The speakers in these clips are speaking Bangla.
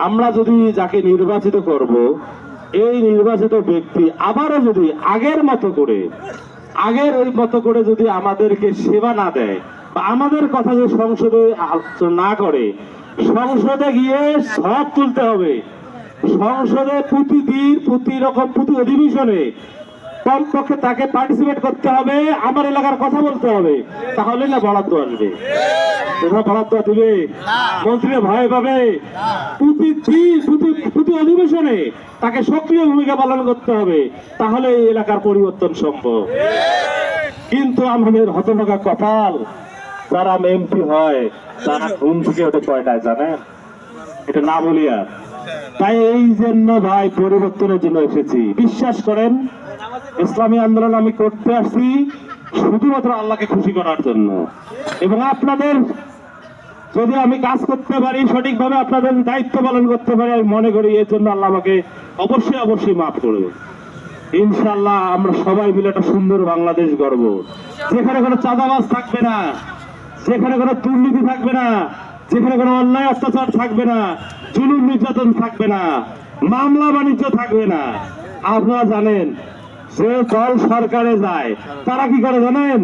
আমরা যদি যাকে নির্বাচিত করব, এই নির্বাচিত ব্যক্তি আবারও যদি আগের মতো করে যদি আমাদেরকে সেবা না দেয় বা আমাদের কথা যে সংসদে আলোচনা না করে, সংসদে গিয়ে সব তুলতে হবে। সংসদে প্রতি অধিবেশনে কমপক্ষে তাকে পার্টিসিপেট করতে হবে, আমার এলাকার কথা বলতে হবে, তাহলে না বরাদ্দ আসবে। বরাদ্দ দিবে, মন্ত্রীরা ভয় পাবে। প্রতি অধিবেশনে তাকে সক্রিয় ভূমিকা পালন করতে হবে, তাহলে এই এলাকার পরিবর্তন সম্ভব। কিন্তু আমাদের হতভাগা কপাল, যারা এমপি হয় তারা ঘুম থেকে ওঠে কয়টায় জানেন? এটা না বলি আর। তাই এই জন্য ভাই পরিবর্তনের জন্য এসেছি। বিশ্বাস করেন, ইসলামী আন্দোলন আমি করতে আসছি শুধুমাত্র আল্লাহকে খুশি করার জন্য। এবং আপনাদের যদি আমি কাজ করতে পারি, সঠিকভাবে আপনাদের দায়িত্ব পালন করতে পারি, আমি মনে করি এর জন্য আল্লাহ আমাকে অবশ্যই মাফ করবে। ইনশাআল্লাহ আমরা সবাই মিলে একটা সুন্দর বাংলাদেশ গড়ব, যেখানে কোনো চাঁদাবাজ থাকবে না, যেখানে কোনো দুর্নীতি থাকবে না, যেখানে কোনো অন্যায় অত্যাচার থাকবে না, জুলুম নির্যাতন থাকবে না, মামলা বাণিজ্য থাকবে না। আপনারা জানেন যে দল সরকারে যায় তারা কি করে জানেন?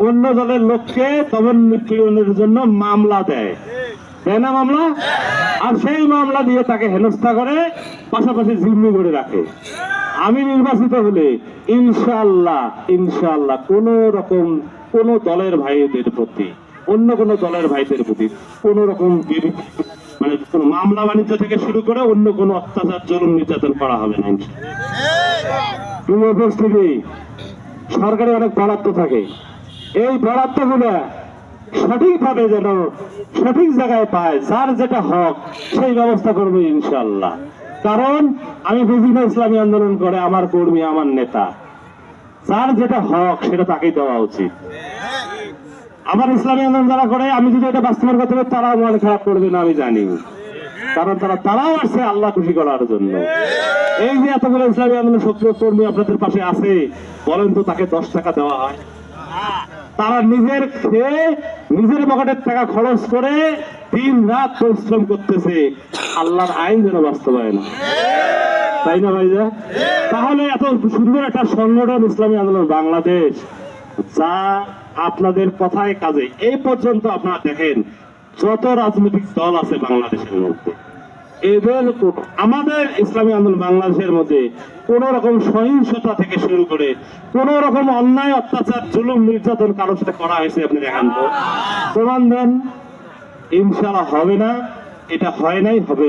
অন্য দলের লোককে দমন নিপীড়নের জন্য মামলা দেয় না মামলা, আর সেই মামলা দিয়ে তাকে হেনস্থা করে, পাশাপাশি জিম্মি করে রাখে। আমি নির্বাচিত হলে ইনশাআল্লাহ কোন দলের ভাইদের প্রতি, অন্য কোন দলের ভাইদের প্রতি কোন রকম মানে কোন মামলা বাণিজ্য থেকে শুরু করে অন্য কোন অত্যাচার জুলুম নির্যাতন করা হবে না। সরকারের অনেক বরাদ্দ থাকে, এই বরাদ্দ গুলা সঠিকভাবে যেন সঠিক জায়গায় পায়, যার যেটা হক সেই ব্যবস্থা করবে ইনশাআল্লাহ। কারণ আমি বুঝি না ইসলামী আন্দোলন করে আমার কর্মী, আমার নেতা, যার যেটা হক সেটা তাকেই দেওয়া উচিত। আমার ইসলামী আন্দোলন যারা করে, আমি যদি এটা বাস্তবায়ন করতে পারি তারাও মন খারাপ করবে না, আমি জানি। কারণ তারাও আসছে আল্লাহ খুশি করার জন্য। এই যে এতগুলো ইসলামী আন্দোলন সক্রিয় কর্মী আপনাদের পাশে আছে, বলেন তো তাকে 10 টাকা দেওয়া হয়? তারা নিজের খেয়ে নিজের পকেটের টাকা খরচ করে দিন রাত পরিশ্রম করতেছে আল্লাহর আইন যেন বাস্তবায়ন, তাই না ভাইজা? তাহলে এত সুন্দর একটা সংগঠন ইসলামী আন্দোলন বাংলাদেশ, যা আপনাদের কথায় কাজে এই পর্যন্ত আপনারা দেখেন যত রাজনৈতিক দল আছে বাংলাদেশের মধ্যে, এদের আমাদের ইসলামী আন্দোলন বাংলাদেশের মধ্যে কোন রকম সহিংসতা থেকে শুরু করে কোন রকম অন্যায় অত্যাচার জুলুম নির্যাতন কারোর সাথে করা হয়েছে আপনি দেখান তো, প্রমাণ দেন। ইনশাআল্লাহ হবে না, এটা হয় নাই, হবে।